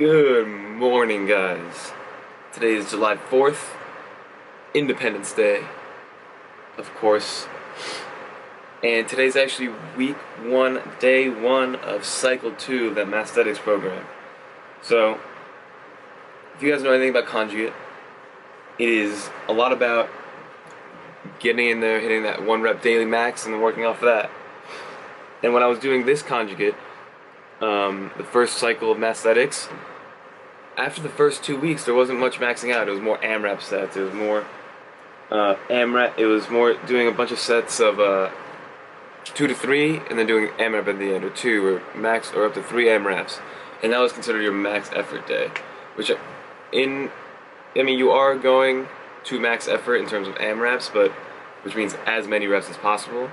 Good morning, guys. Today is July 4th, Independence Day, of course. And today's actually week 1, day 1 of cycle 2 of that Mathematics program. So, if you guys know anything about Conjugate, it is a lot about getting in there, hitting that 1 rep daily max, and then working off of that. And when I was doing this Conjugate, the first cycle of Mathematics, after the first 2 weeks, there wasn't much maxing out. It was more AMRAP sets. It was more AMRAP. It was more doing a bunch of sets of 2 to 3, and then doing AMRAP at the end, or 2, or max, or up to 3 AMRAPs, and that was considered your max effort day. Which, you are going to max effort in terms of AMRAPs, but which means as many reps as possible.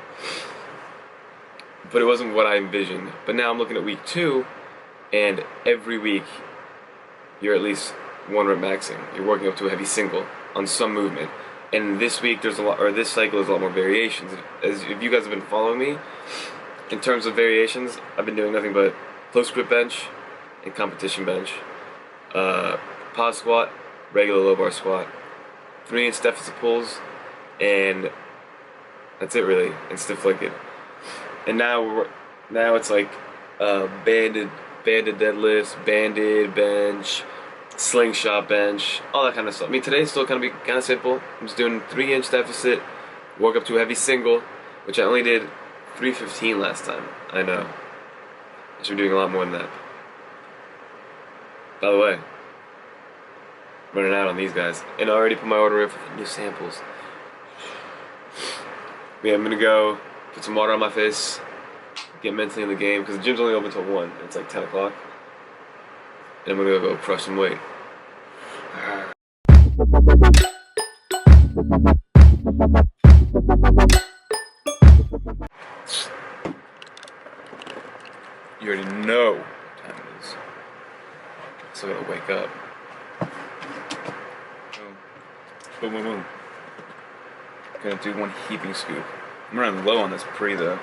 But it wasn't what I envisioned. But now I'm looking at week 2, and every week you're at least 1 rep maxing. You're working up to a heavy single on some movement. And this week there's a lot, or this cycle is a lot more variations. If you guys have been following me, in terms of variations, I've been doing nothing but close grip bench and competition bench, pause squat, regular low bar squat, 3-inch deficit pulls, and that's it really, and stiff legged. And now it's like banded deadlifts, banded bench, slingshot bench, all that kind of stuff. Today's still kind of simple. I'm just doing 3-inch deficit, work up to a heavy single, which I only did 315 last time. I know. I should be doing a lot more than that. By the way, running out on these guys, and I already put my order in for the new samples. Yeah, I'm gonna go put some water on my face, get mentally in the game, because the gym's only open until 1. It's like 10 o'clock. And I'm gonna go crush some weight. You already know what time it is. So I gotta wake up. Boom, boom, boom. Gonna do 1 heaping scoop. I'm running low on this pre though.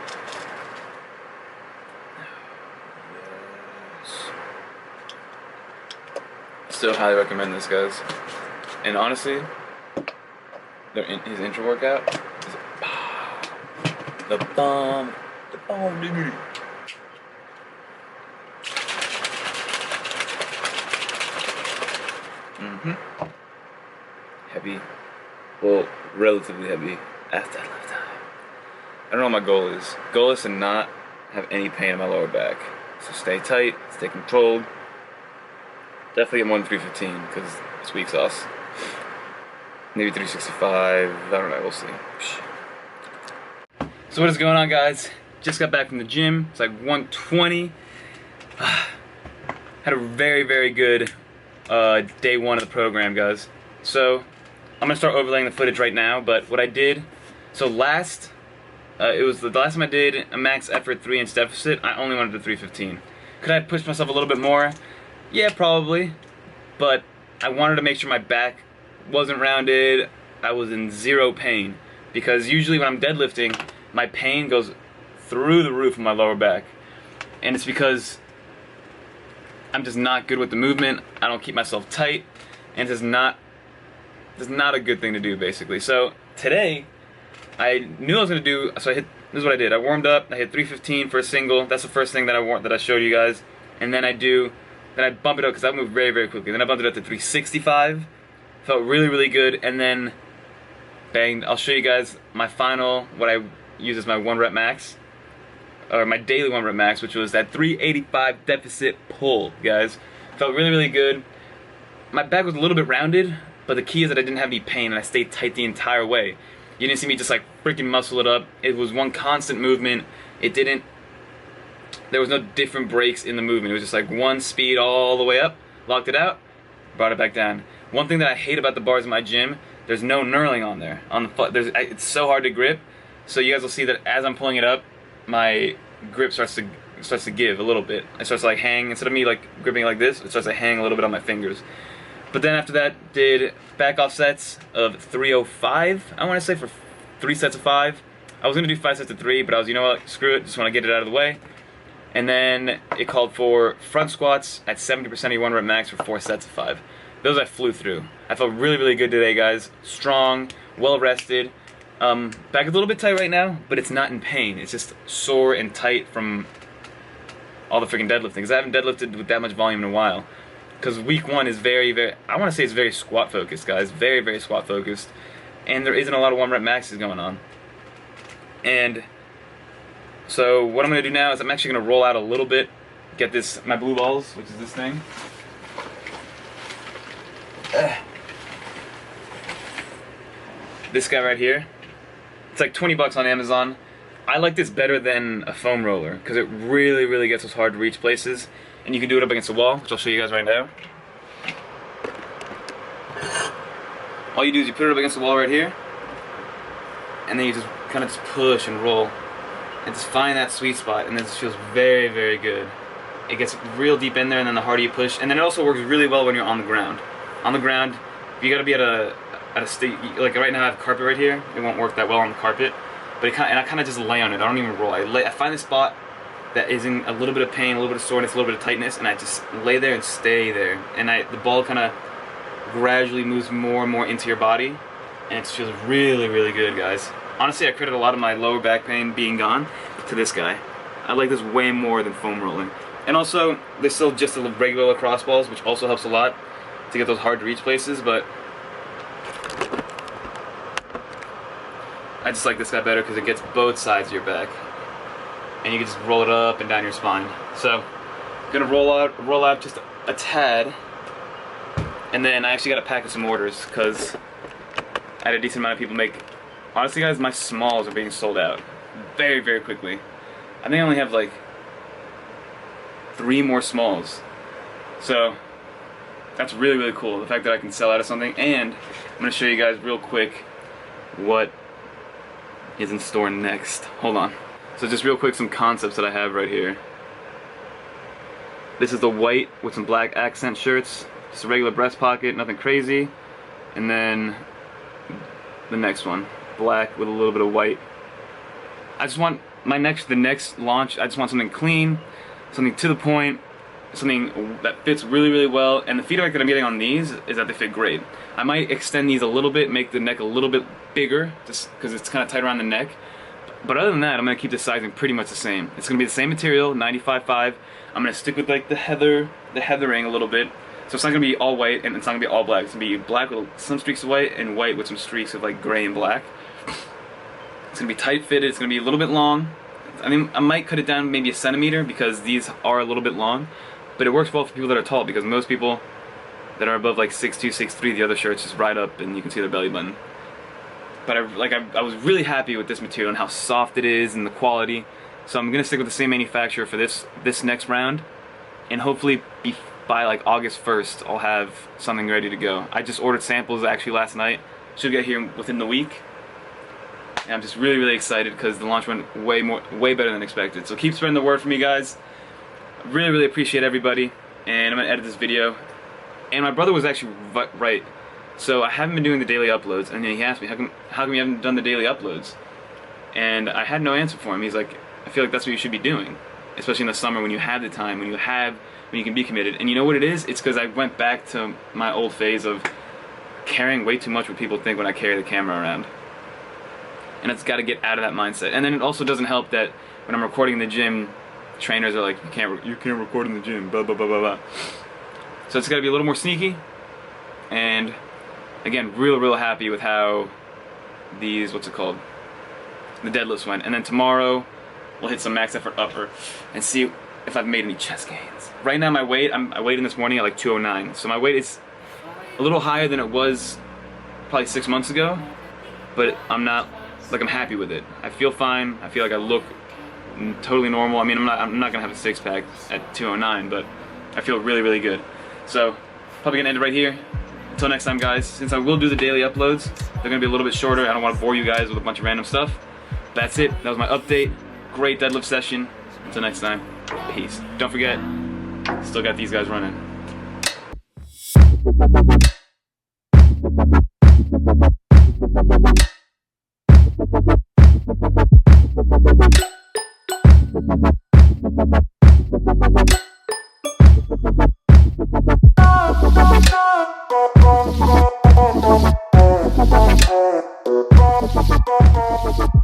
Yes. Still highly recommend this, guys. And honestly, his intro workout is the bomb, dude. Heavy, well, relatively heavy at deadlift time. I don't know what my goal is. Goal is to not have any pain in my lower back. So stay tight, stay controlled. Definitely get more than 315 because this week's us. Maybe 365. I don't know. We'll see. So what is going on, guys? Just got back from the gym. It's like 1:20. Had a very, very good day 1 of the program, guys. So I'm gonna start overlaying the footage right now. But what I did, so it was the last time I did a max effort 3-inch deficit, I only wanted to 315. Could I have pushed myself a little bit more? Yeah, probably. But I wanted to make sure my back wasn't rounded, I was in 0 pain. Because usually when I'm deadlifting, my pain goes through the roof of my lower back. And it's because I'm just not good with the movement, I don't keep myself tight, and it's not a good thing to do, basically. So today, I knew I was gonna do. So this is what I did. I warmed up. I hit 315 for a single. That's the first thing that I showed you guys. And then I bump it up because I moved very, very quickly. Then I bumped it up to 365. Felt really, really good. And then, bang! I'll show you guys my final. What I use as my 1 rep max, or my daily 1 rep max, which was that 385 deficit pull, guys. Felt really, really good. My back was a little bit rounded, but the key is that I didn't have any pain and I stayed tight the entire way. You didn't see me just like freaking muscle it up. It was one constant movement. There was no different breaks in the movement. It was just like 1 speed all the way up, locked it out, brought it back down. One thing that I hate about the bars in my gym, there's no knurling on there. On the foot, it's so hard to grip. So you guys will see that as I'm pulling it up, my grip starts to give a little bit. It starts to like hang. Instead of me like gripping like this, it starts to hang a little bit on my fingers. But then after that, did back off sets of 305, I want to say, for 3 sets of 5. I was going to do 5 sets of 3, but I was, you know what, screw it, just want to get it out of the way. And then it called for front squats at 70% of your 1 rep max for 4 sets of 5. Those I flew through. I felt really, really good today, guys. Strong, well rested. Back a little bit tight right now, but it's not in pain. It's just sore and tight from all the freaking deadlifting. Because I haven't deadlifted with that much volume in a while. Because week 1 is very, I want to say it's very squat focused, guys. Very, very squat focused. And there isn't a lot of 1 rep maxes going on. And so what I'm going to do now is I'm actually going to roll out a little bit, get this, my blue balls, which is this thing. This guy right here. It's like 20 bucks on Amazon. I like this better than a foam roller because it really, really gets us hard to reach places. And you can do it up against the wall, which I'll show you guys right now. All you do is you put it up against the wall right here, and then you just kind of just push and roll, and just find that sweet spot, and this feels very, very good. It gets real deep in there, and then the harder you push, and then it also works really well when you're on the ground. On the ground, you gotta be at a state, like right now I have carpet right here. It won't work that well on the carpet, but and I kind of just lay on it. I don't even roll. I find a spot that is in a little bit of pain, a little bit of soreness, a little bit of tightness, and I just lay there and stay there. And the ball kind of gradually moves more and more into your body, and it feels really, really good, guys. Honestly, I credit a lot of my lower back pain being gone to this guy. I like this way more than foam rolling. And also, there's still just the regular lacrosse balls, which also helps a lot to get those hard to reach places, but I just like this guy better because it gets both sides of your back. And you can just roll it up and down your spine. So, I'm gonna roll out just a tad, and then I actually got a pack of some orders because I had a decent amount of people make. Honestly, guys, my smalls are being sold out very, very quickly. I think I only have like 3 more smalls. So that's really, really cool. The fact that I can sell out of something, and I'm gonna show you guys real quick what is in store next. Hold on. So just real quick, some concepts that I have right here. This is the white with some black accent shirts. Just a regular breast pocket, nothing crazy. And then the next one, black with a little bit of white. I just want the next launch, I just want something clean, something to the point, something that fits really, really well. And the feedback that I'm getting on these is that they fit great. I might extend these a little bit, make the neck a little bit bigger, just because it's kind of tight around the neck. But other than that, I'm going to keep the sizing pretty much the same. It's going to be the same material, 95.5. I'm going to stick with like the heathering a little bit. So it's not going to be all white and it's not going to be all black. It's going to be black with some streaks of white and white with some streaks of like gray and black. It's going to be tight fitted. It's going to be a little bit long. I mean, I might cut it down maybe a centimeter because these are a little bit long. But it works well for people that are tall because most people that are above like 6'2", 6'3", the other shirts just ride up and you can see their belly button. But I was really happy with this material and how soft it is and the quality. So I'm gonna stick with the same manufacturer for this next round, and hopefully by like August 1st I'll have something ready to go. I just ordered samples actually last night. Should get here within the week. And I'm just really, really excited because the launch went way better than expected. So keep spreading the word for me, guys. Really, really appreciate everybody. And I'm gonna edit this video. And my brother was actually right. So I haven't been doing the daily uploads, and then he asked me, how come you haven't done the daily uploads? And I had no answer for him. He's like, I feel like that's what you should be doing, especially in the summer when you have the time, when you can be committed. And you know what it is? It's because I went back to my old phase of caring way too much what people think when I carry the camera around. And it's got to get out of that mindset. And then it also doesn't help that when I'm recording in the gym, trainers are like, you can't record in the gym, blah, blah, blah, blah, blah. So it's got to be a little more sneaky. And again, real happy with how these, the deadlifts went. And then tomorrow, we'll hit some max effort upper and see if I've made any chest gains. Right now, my weight, I weighed in this morning at like 209. So my weight is a little higher than it was probably 6 months ago, but I'm happy with it. I feel fine. I feel like I look totally normal. I mean, I'm not gonna have a 6-pack at 209, but I feel really, really good. So, probably gonna end it right here. Until next time, guys, since I will do the daily uploads, they're going to be a little bit shorter. I don't want to bore you guys with a bunch of random stuff. That's it. That was my update. Great deadlift session. Until next time, peace. Don't forget, still got these guys running. Thank you.